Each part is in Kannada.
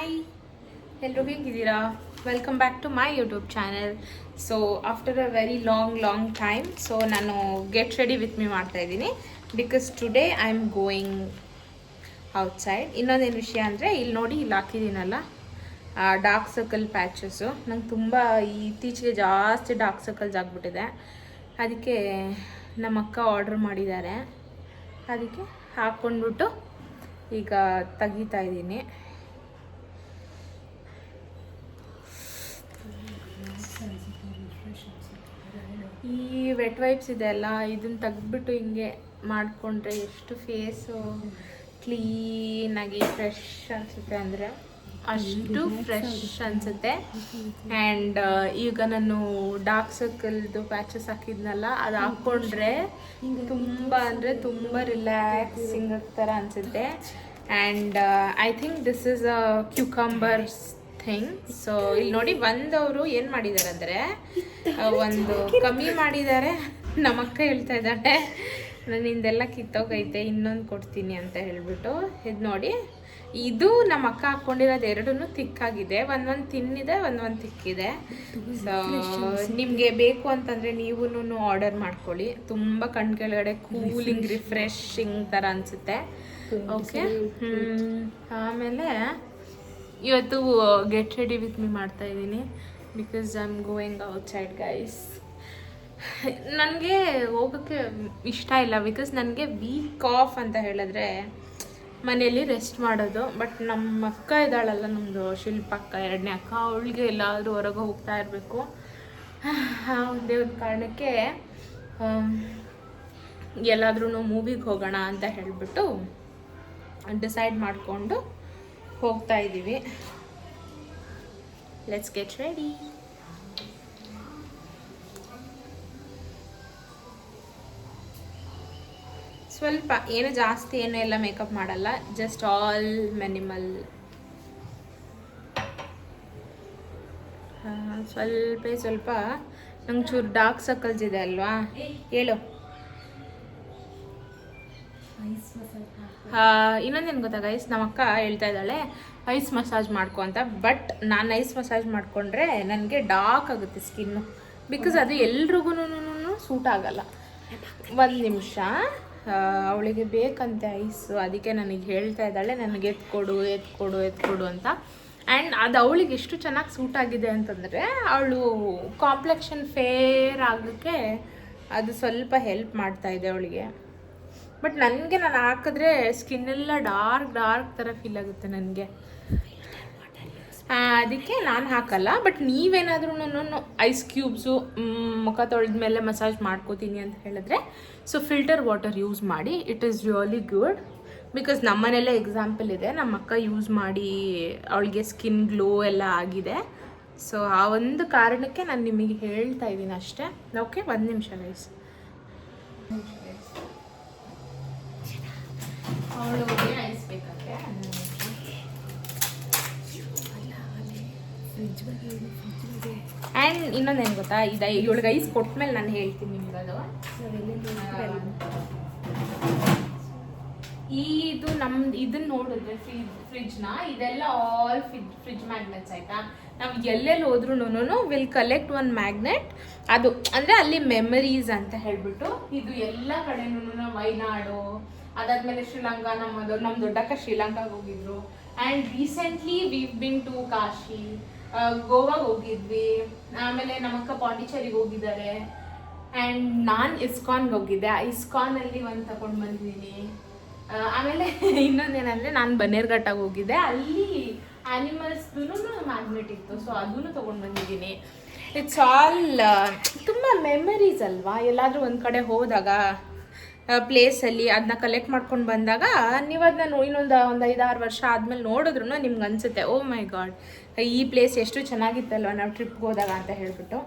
ಹಾಯ್, ಎಲ್ಲರೂ ಹೇಗಿದ್ದೀರಾ? Welcome back to my YouTube channel. So after a very long time ನಾನು ಗೆಟ್ ರೆಡಿ ವಿತ್ ಮೀ ಮಾಡ್ತಾ ಇದ್ದೀನಿ because today I am going outside. ಇನ್ನೊಂದೇನು ವಿಷಯ ಅಂದರೆ ಇಲ್ಲಿ ನೋಡಿ, ಇಲ್ಲಿ ಹಾಕಿದ್ದೀನಲ್ಲ ಡಾರ್ಕ್ ಸರ್ಕಲ್ ಪ್ಯಾಚಸ್ಸು. ನಂಗೆ ತುಂಬ ಇತ್ತೀಚೆಗೆ ಜಾಸ್ತಿ ಡಾರ್ಕ್ ಸರ್ಕಲ್ಸ್ ಆಗಿಬಿಟ್ಟಿದೆ. ಅದಕ್ಕೆ ನಮ್ಮ ಅಕ್ಕ ಆರ್ಡ್ರ್ ಮಾಡಿದ್ದಾರೆ. ಅದಕ್ಕೆ ಹಾಕ್ಕೊಂಡ್ಬಿಟ್ಟು ಈಗ ತೆಗಿತಾ ಇದ್ದೀನಿ. ಈ ವೆಟ್ ವೈಪ್ಸ್ ಇದೆ ಅಲ್ಲ, ಇದನ್ನು ತೆಗ್ದುಬಿಟ್ಟು ಹಿಂಗೆ ಮಾಡಿಕೊಂಡ್ರೆ ಎಷ್ಟು ಫೇಸು ಕ್ಲೀನಾಗಿ ಫ್ರೆಶ್ ಅನಿಸುತ್ತೆ ಅಂದರೆ ಅಷ್ಟು ಫ್ರೆಶ್ ಅನಿಸುತ್ತೆ. ಆ್ಯಂಡ್ ಈಗ ನಾನು ಡಾರ್ಕ್ ಸರ್ಕಲ್ದು ಪ್ಯಾಚಸ್ ಹಾಕಿದ್ನಲ್ಲ, ಅದು ಹಾಕ್ಕೊಂಡ್ರೆ ತುಂಬ ಅಂದರೆ ತುಂಬ ರಿಲ್ಯಾಕ್ಸಿಂಗ್ ಥರ ಅನಿಸುತ್ತೆ. And I think this is a cucumbers thing. So ಇಲ್ಲಿ ನೋಡಿ, ಬಂದವರು ಏನು ಮಾಡಿದ್ದಾರೆ ಅಂದರೆ ಒಂದು ಕಮ್ಮಿ ಮಾಡಿದ್ದಾರೆ. ನಮ್ಮ ಅಕ್ಕ ಹೇಳ್ತಾ ಇದ್ದಾಳೆ, ನನ್ನಿಂದೆಲ್ಲ ಕಿತ್ತೋಗೈತೆ, ಇನ್ನೊಂದು ಕೊಡ್ತೀನಿ ಅಂತ ಹೇಳ್ಬಿಟ್ಟು. ಇದು ನೋಡಿ, ಇದು ನಮ್ಮ ಅಕ್ಕ ಹಾಕ್ಕೊಂಡಿರೋದು ಎರಡೂ ತಿಕ್ಕಾಗಿದೆ. ಒಂದೊಂದು ತಿನ್ನಿದೆ, ಒಂದೊಂದು ತಿಕ್ಕಿದೆ. ಸೊ ನಿಮಗೆ ಬೇಕು ಅಂತಂದರೆ ನೀವೂ ಆರ್ಡರ್ ಮಾಡ್ಕೊಳ್ಳಿ. ತುಂಬ ಕಣ್ ಕೆಳಗಡೆ ಕೂಲಿಂಗ್ ರಿಫ್ರೆಶಿಂಗ್ ಥರ ಅನಿಸುತ್ತೆ. ಓಕೆ, ಆಮೇಲೆ ಇವತ್ತು ಗೆಟ್ ರೆಡಿ ವಿತ್ ಮೀ ಮಾಡ್ತಾ ಇದ್ದೀನಿ because I am going outside guys. ನನಗೆ ಹೋಗೋಕ್ಕೆ ಇಷ್ಟ ಇಲ್ಲ ಬಿಕಾಸ್ ನನಗೆ ವೀಕ್ ಆಫ್ ಅಂತ ಹೇಳಿದ್ರೆ ಮನೆಯಲ್ಲಿ ರೆಸ್ಟ್ ಮಾಡೋದು. ಬಟ್ ನಮ್ಮ ಅಕ್ಕ ಇದ್ದಾಳಲ್ಲ, ನಮ್ಮದು ಶಿಲ್ಪ ಅಕ್ಕ, ಎರಡನೇ ಅಕ್ಕ, ಅವಳಿಗೆ ಎಲ್ಲಾದರೂ ಹೊರಗೆ ಹೋಗ್ತಾ ಇರಬೇಕು. ಒಂದೇ ಒಂದು ಕಾರಣಕ್ಕೆ ಎಲ್ಲಾದ್ರೂ ಮೂವಿಗೆ ಹೋಗೋಣ ಅಂತ ಹೇಳಿಬಿಟ್ಟು ಡಿಸೈಡ್ ಮಾಡಿಕೊಂಡು ಹೋಗ್ತಾ ಇದ್ದೀವಿ. Let's get ready. ಸ್ವಲ್ಪ ಏನು ಜಾಸ್ತಿ ಏನೂ ಎಲ್ಲ ಮೇಕಪ್ ಮಾಡಲ್ಲ, ಜಸ್ಟ್ ಆಲ್ ಮಿನಿಮಲ್. ಸ್ವಲ್ಪ ನಂಗೆ ಚೂರು ಡಾರ್ಕ್ ಸರ್ಕಲ್ಸ್ ಇದೆ ಅಲ್ವಾ, ಹೇಳು. ಇನ್ನೊಂದೇನು ಗೊತ್ತಾ ಗೈಸ್, ನಮ್ಮ ಅಕ್ಕ ಹೇಳ್ತಾ ಇದ್ದಾಳೆ ಐಸ್ ಮಸಾಜ್ ಮಾಡ್ಕೊ ಅಂತ. ಬಟ್ ನಾನು ಐಸ್ ಮಸಾಜ್ ಮಾಡಿಕೊಂಡ್ರೆ ನನಗೆ ಡಾರ್ಕ್ ಆಗುತ್ತೆ ಸ್ಕಿನ್ನು, ಬಿಕಾಸ್ ಅದು ಎಲ್ರಿಗೂ ಸೂಟ್ ಆಗಲ್ಲ. ಒಂದು ನಿಮಿಷ, ಅವಳಿಗೆ ಬೇಕಂತೆ ಐಸು, ಅದಕ್ಕೆ ನನಗೆ ಹೇಳ್ತಾ ಇದ್ದಾಳೆ ನನಗೆ ಎತ್ಕೊಡು ಅಂತ. ಆ್ಯಂಡ್ ಅದು ಅವಳಿಗೆ ಎಷ್ಟು ಚೆನ್ನಾಗಿ ಸೂಟ್ ಆಗಿದೆ ಅಂತಂದರೆ, ಅವಳು ಕಾಂಪ್ಲೆಕ್ಷನ್ ಫೇರ್ ಆಗೋಕ್ಕೆ ಅದು ಸ್ವಲ್ಪ ಹೆಲ್ಪ್ ಮಾಡ್ತಾ ಇದೆ ಅವಳಿಗೆ. ಬಟ್ ನನಗೆ ನಾನು ಹಾಕಿದ್ರೆ ಸ್ಕಿನ್ನೆಲ್ಲ ಡಾರ್ಕ್ ಥರ ಫೀಲ್ ಆಗುತ್ತೆ ನನಗೆ. ಅದಕ್ಕೆ ನಾನು ಹಾಕಲ್ಲ. ಬಟ್ ನೀವೇನಾದ್ರೂ ಐಸ್ ಕ್ಯೂಬ್ಸು ಮುಖ ತೊಳೆದ ಮೇಲೆ ಮಸಾಜ್ ಮಾಡ್ಕೋತೀನಿ ಅಂತ ಹೇಳಿದ್ರೆ, ಸೊ ಫಿಲ್ಟರ್ ವಾಟರ್ ಯೂಸ್ ಮಾಡಿ. It is really good because ನಮ್ಮನೆಯಲ್ಲೇ ಎಕ್ಸಾಂಪಲ್ ಇದೆ. ನಮ್ಮ ಅಕ್ಕ ಯೂಸ್ ಮಾಡಿ ಅವಳಿಗೆ ಸ್ಕಿನ್ ಗ್ಲೋ ಎಲ್ಲ ಆಗಿದೆ. ಸೊ ಆ ಒಂದು ಕಾರಣಕ್ಕೆ ನಾನು ನಿಮಗೆ ಹೇಳ್ತಾ ಇದ್ದೀನಿ ಅಷ್ಟೇ. ಓಕೆ, ಒಂದು ನಿಮಿಷ ಗೈಸ್. ಅವಳಿಗೆ ಐಸ್ ಬೇಕಂತೆ. ಆ್ಯಂಡ್ ಇನ್ನೊಂದೇನು ಗೊತ್ತಾ, ಇವಳಿಗೆ ಐಸ್ ಕೊಟ್ಮೇಲೆ ನಾನು ಹೇಳ್ತೀನಿ ನಿಮ್ಗೆ ಅದು. ಇದು ಇದನ್ನ ನೋಡಿದ್ರೆ ಫ್ರಿಜ್ನ, ಇದೆಲ್ಲ ಆಲ್ ಫ್ರಿಜ್ ಮ್ಯಾಗ್ನೆಟ್ಸ್ ಆಯಿತಾ. ನಾವು ಎಲ್ಲೆಲ್ಲಿ ಹೋದ್ರೂ ವಿಲ್ ಕಲೆಕ್ಟ್ ಒನ್ ಮ್ಯಾಗ್ನೆಟ್. ಅದು ಅಂದರೆ ಅಲ್ಲಿ ಮೆಮರೀಸ್ ಅಂತ ಹೇಳ್ಬಿಟ್ಟು, ಇದು ಎಲ್ಲ ಕಡೆನೂ ವೈನಾಡು, ಅದಾದ್ಮೇಲೆ ಶ್ರೀಲಂಕಾ, ನಮ್ಮ ದೊಡ್ಡಕ್ಕ ಶ್ರೀಲಂಕಾಗೆ ಹೋಗಿದ್ರು. And recently we've been to Kashi, ಗೋವಾಗೆ ಹೋಗಿದ್ವಿ. ಆಮೇಲೆ ನಮ್ಮಕ್ಕ ಪಾಂಡಿಚೇರಿಗೆ ಹೋಗಿದ್ದಾರೆ. ಆ್ಯಂಡ್ ನಾನು ಇಸ್ಕಾನ್ಗೆ ಹೋಗಿದ್ದೆ. ಇಸ್ಕಾನಲ್ಲಿ ಒಂದು ತಗೊಂಡು ಬಂದಿದ್ದೀನಿ. ಆಮೇಲೆ ಇನ್ನೊಂದೇನೆಂದರೆ, ನಾನು ಬನ್ನೇರ್ಘಟ್ಟಾಗಿ ಹೋಗಿದ್ದೆ. ಅಲ್ಲಿ ಆ್ಯನಿಮಲ್ಸ್ದು ಮ್ಯಾಗ್ನೆಟ್ ಇತ್ತು, ಸೊ ಅದನ್ನು ತೊಗೊಂಡು ಬಂದಿದ್ದೀನಿ. ಇಟ್ಸ್ ಆಲ್ ತುಂಬ ಮೆಮರೀಸ್ ಅಲ್ವಾ. ಎಲ್ಲಾದರೂ ಒಂದು ಕಡೆ ಹೋದಾಗ ಪ್ಲೇಸಲ್ಲಿ ಅದನ್ನ ಕಲೆಕ್ಟ್ ಮಾಡ್ಕೊಂಡು ಬಂದಾಗ ನೀವು ಅದನ್ನ ಇನ್ನೊಂದು 5-6 ವರ್ಷ ಆದಮೇಲೆ ನೋಡಿದ್ರು ನಿಮ್ಗೆ ಅನಿಸುತ್ತೆ, ಓ ಮೈ ಗಾಡ್, ಈ ಪ್ಲೇಸ್ ಎಷ್ಟು ಚೆನ್ನಾಗಿತ್ತಲ್ವ ನಾವು ಟ್ರಿಪ್ಗೆ ಹೋದಾಗ ಅಂತ ಹೇಳ್ಬಿಟ್ಟು.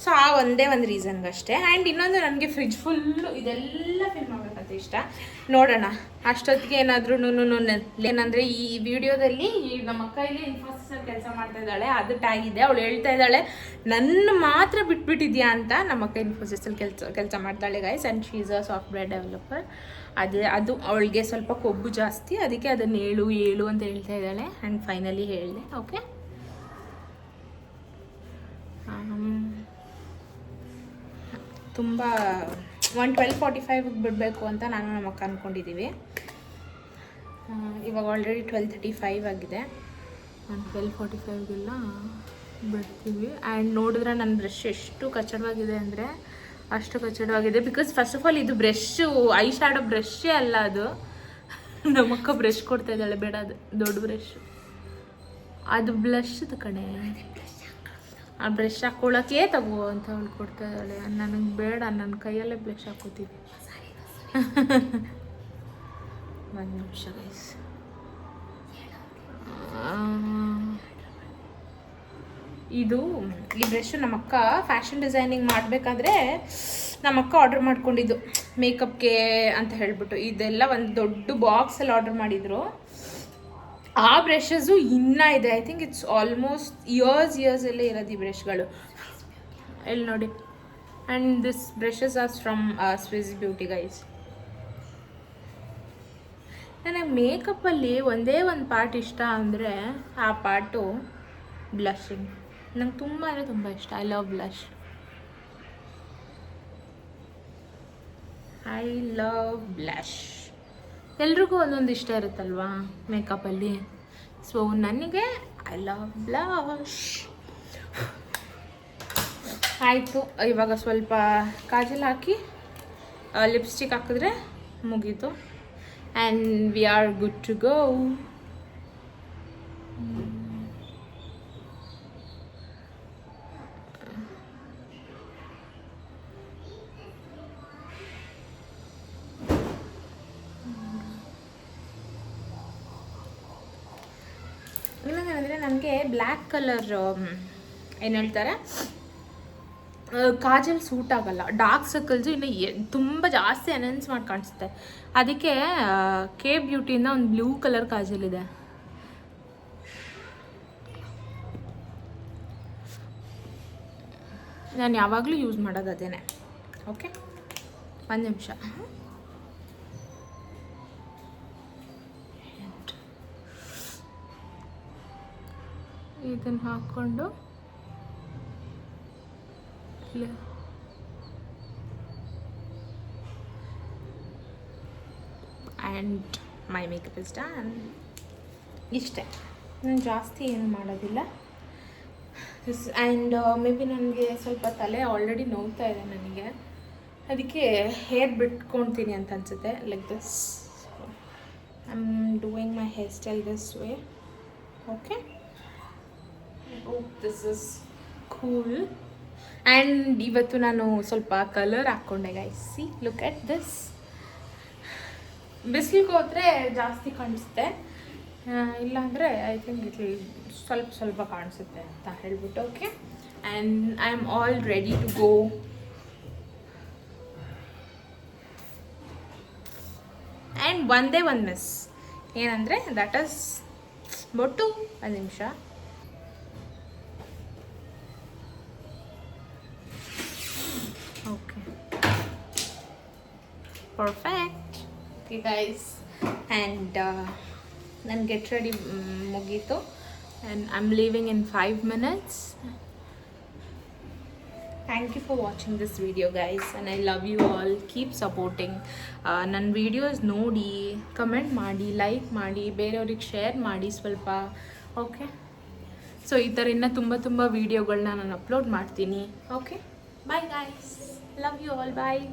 ಸೊ ಆ ಒಂದೇ ಒಂದು ರೀಸನ್ಗಷ್ಟೇ. ಆ್ಯಂಡ್ ಇನ್ನೊಂದು, ನನಗೆ ಫ್ರಿಜ್ ಫುಲ್ಲು ಇದೆಲ್ಲ ಫಿಲ್ ಮಾಡಬೇಕಂತ ಇಷ್ಟ. ನೋಡೋಣ ಅಷ್ಟೊತ್ತಿಗೆ ಏನಾದ್ರೂ ಏನಂದರೆ, ಈ ವಿಡಿಯೋದಲ್ಲಿ ನಮ್ಮ ಅಕ್ಕ ಇಲ್ಲಿ ಇನ್ಫೋಸಿಸಲ್ಲಿ ಕೆಲಸ ಮಾಡ್ತಾ ಇದ್ದಾಳೆ, ಅದು ಟ್ಯಾಗ್ ಇದೆ. ಅವಳು ಹೇಳ್ತಾ ಇದ್ದಾಳೆ ನನ್ನ ಮಾತ್ರ ಬಿಟ್ಬಿಟ್ಟಿದ್ಯಾ ಅಂತ. ನಮ್ಮ ಅಕ್ಕ ಇನ್ಫೋಸಿಸಲ್ಲಿ ಕೆಲಸ ಮಾಡ್ತಾಳೆ guys, and she is a software developer. ಅದು ಅವಳಿಗೆ ಸ್ವಲ್ಪ ಕೊಬ್ಬು ಜಾಸ್ತಿ, ಅದಕ್ಕೆ ಅದನ್ನು ಏಳು ಅಂತ ಹೇಳ್ತಾ ಇದ್ದಾಳೆ. ಆ್ಯಂಡ್ ಫೈನಲಿ ಹೇಳಿದೆ. ಓಕೆ, ತುಂಬ 12:45 ಬಿಡಬೇಕು ಅಂತ ನಾನು ನಮ್ಮ ಅಕ್ಕ ಅಂದ್ಕೊಂಡಿದ್ದೀವಿ. ಇವಾಗ ಆಲ್ರೆಡಿ 12:35 ಆಗಿದೆ. ನಾನು 12:45ಗೆಲ್ಲ ಬಿಡ್ತೀವಿ. ಆ್ಯಂಡ್ ನೋಡಿದ್ರೆ ನನ್ನ ಬ್ರಷ್ ಎಷ್ಟು ಕಚ್ಚಡವಾಗಿದೆ ಅಂದರೆ ಅಷ್ಟು ಕಚ್ಚಡವಾಗಿದೆ. ಬಿಕಾಸ್ ಫಸ್ಟ್ ಆಫ್ ಆಲ್ ಇದು ಬ್ರಷ್ಷು ಐ ಶ್ಯಾಡೋ ಬ್ರಷ್ಷೇ ಅಲ್ಲ, ಅದು ನಮ್ಮಕ್ಕ ಬ್ರಷ್ ಕೊಡ್ತಾ ಇದ್ದಾಳೆ. ಬೇಡ, ಅದು ದೊಡ್ಡ ಬ್ರಷ್, ಅದು ಬ್ಲಷ್ದು ಕಣೆ. ಆ ಬ್ರಷ್ ಹಾಕ್ಕೊಳ್ಳೋಕೆ ತಗೋ ಅಂತ ಅವಳು ಕೊಡ್ತಾ ಇದ್ದಾಳೆ. ನನಗೆ ಬೇಡ, ನನ್ನ ಕೈಯಲ್ಲೇ ಬ್ರಷ್ ಹಾಕೋತೀವಿ. ಒಂದು ನಿಮಿಷ ಗೈಸ್. ಈ ಬ್ರಷ್ ನಮ್ಮಕ್ಕ ಫ್ಯಾಷನ್ ಡಿಸೈನಿಂಗ್ ಮಾಡಬೇಕಾದ್ರೆ ನಮ್ಮಕ್ಕ ಆರ್ಡ್ರ್ ಮಾಡ್ಕೊಂಡಿದ್ದು ಮೇಕಪ್ಗೆ ಅಂತ ಹೇಳ್ಬಿಟ್ಟು. ಇದೆಲ್ಲ ಒಂದು ದೊಡ್ಡ ಬಾಕ್ಸಲ್ಲಿ ಆರ್ಡ್ರ್ ಮಾಡಿದರು. ಆ ಬ್ರಷಸ್ಸು ಇನ್ನೂ ಇದೆ. I think it's almost years ಎಲ್ಲ ಇರೋದು ಈ ಬ್ರಷ್ಗಳು. ಎಲ್ಲಿ ನೋಡಿ. And this brushes are from Swiss beauty guys. ನನಗೆ ಮೇಕಪ್ಪಲ್ಲಿ ಒಂದೇ ಒಂದು ಪಾರ್ಟ್ ಇಷ್ಟ ಅಂದರೆ ಆ ಪಾರ್ಟು ಬ್ಲಷಿಂಗ್. ನಂಗೆ ತುಂಬ ಅಂದರೆ ತುಂಬ ಇಷ್ಟ. I love blush. I love blush. ಎಲ್ರಿಗೂ ಒಂದೊಂದು ಇಷ್ಟ ಇರುತ್ತಲ್ವಾ ಮೇಕಪ್ಪಲ್ಲಿ. ಸೊ ನನಗೆ ಐ ಲವ್ ಬ್ಲಷ್. ಆಯಿತು, ಇವಾಗ ಸ್ವಲ್ಪ ಕಾಜಲ್ ಹಾಕಿ ಲಿಪ್ಸ್ಟಿಕ್ ಹಾಕಿದ್ರೆ ಮುಗೀತು. And we are good to go. ಇನ್ನೊಂದೇನೆಂದರೆ ನನಗೆ ಬ್ಲ್ಯಾಕ್ ಕಲರ್ ಏನು ಹೇಳ್ತಾರೆ ಕಾಜಲ್ ಸೂಟ್ ಆಗಲ್ಲ. ಡಾರ್ಕ್ ಸರ್ಕಲ್ಸು ಇನ್ನು ತುಂಬ ಜಾಸ್ತಿ ಎನ್ಹೆನ್ಸ್ ಮಾಡಿ ಕಾಣಿಸುತ್ತೆ. ಅದಕ್ಕೆ ಕೆ ಬ್ಯೂಟಿಯಿಂದ ಒಂದು ಬ್ಲೂ ಕಲರ್ ಕಾಜಲ್ ಇದೆ. ನಾನು ಯಾವಾಗಲೂ ಯೂಸ್ ಮಾಡೋದು ಅದೇನೆ. ಓಕೆ, ಒಂದು ನಿಮಿಷ. ಇದನ್ನು ಹಾಕ್ಕೊಂಡು and my makeup is done. ಇಷ್ಟೇ, ನಾನು ಜಾಸ್ತಿ ಏನು ಮಾಡೋದಿಲ್ಲ. ಆ್ಯಂಡ್ ಮೇ ಬಿ ನನಗೆ ಸ್ವಲ್ಪ ತಲೆ ಆಲ್ರೆಡಿ ನೋವ್ತಾ ಇದೆ ನನಗೆ, ಅದಕ್ಕೆ ಹೇರ್ ಬಿಟ್ಕೊಳ್ತೀನಿ ಅಂತ ಅನಿಸುತ್ತೆ. Like this I am doing my hairstyle this way. Okay, this is cool. And ಇವತ್ತು ನಾನು ಸ್ವಲ್ಪ ಕಲರ್ ಹಾಕ್ಕೊಂಡೆ guys. See, look at this. ಬಿಸಿಲಿಗೆ ಹೋದರೆ ಜಾಸ್ತಿ ಕಾಣಿಸುತ್ತೆ, ಇಲ್ಲಾಂದರೆ ಐ ಥಿಂಕ್ ಇಟ್ಲಿ ಸ್ವಲ್ಪ ಕಾಣಿಸುತ್ತೆ ಅಂತ ಹೇಳ್ಬಿಟ್ಟು. Okay, and I am all ready to go. And ಒಂದೇ ಒಂದು ಮಿಸ್ ಏನಂದರೆ ದಟ್ ಇಸ್ ಬೊಟ್ಟು. ಒಂದು ನಿಮಿಷ. Okay, perfect. Okay guys, and ನನ್ನ ಗೆಟ್ ರೆಡಿ ಮುಗೀತು. And I am leaving in 5 minutes. Thank you for watching this video guys, and I love you all. Keep supporting. ನನ್ನ ವೀಡಿಯೋಸ್ ನೋಡಿ, ಕಮೆಂಟ್ ಮಾಡಿ, ಲೈಕ್ ಮಾಡಿ, ಬೇರೆಯವ್ರಿಗೆ ಶೇರ್ ಮಾಡಿ ಸ್ವಲ್ಪ. ಓಕೆ, ಸೊ ಈ ಥರ ಇನ್ನೂ ತುಂಬ ವೀಡಿಯೋಗಳನ್ನ ನಾನು ಅಪ್ಲೋಡ್ ಮಾಡ್ತೀನಿ. Okay, bye guys, love you all, bye.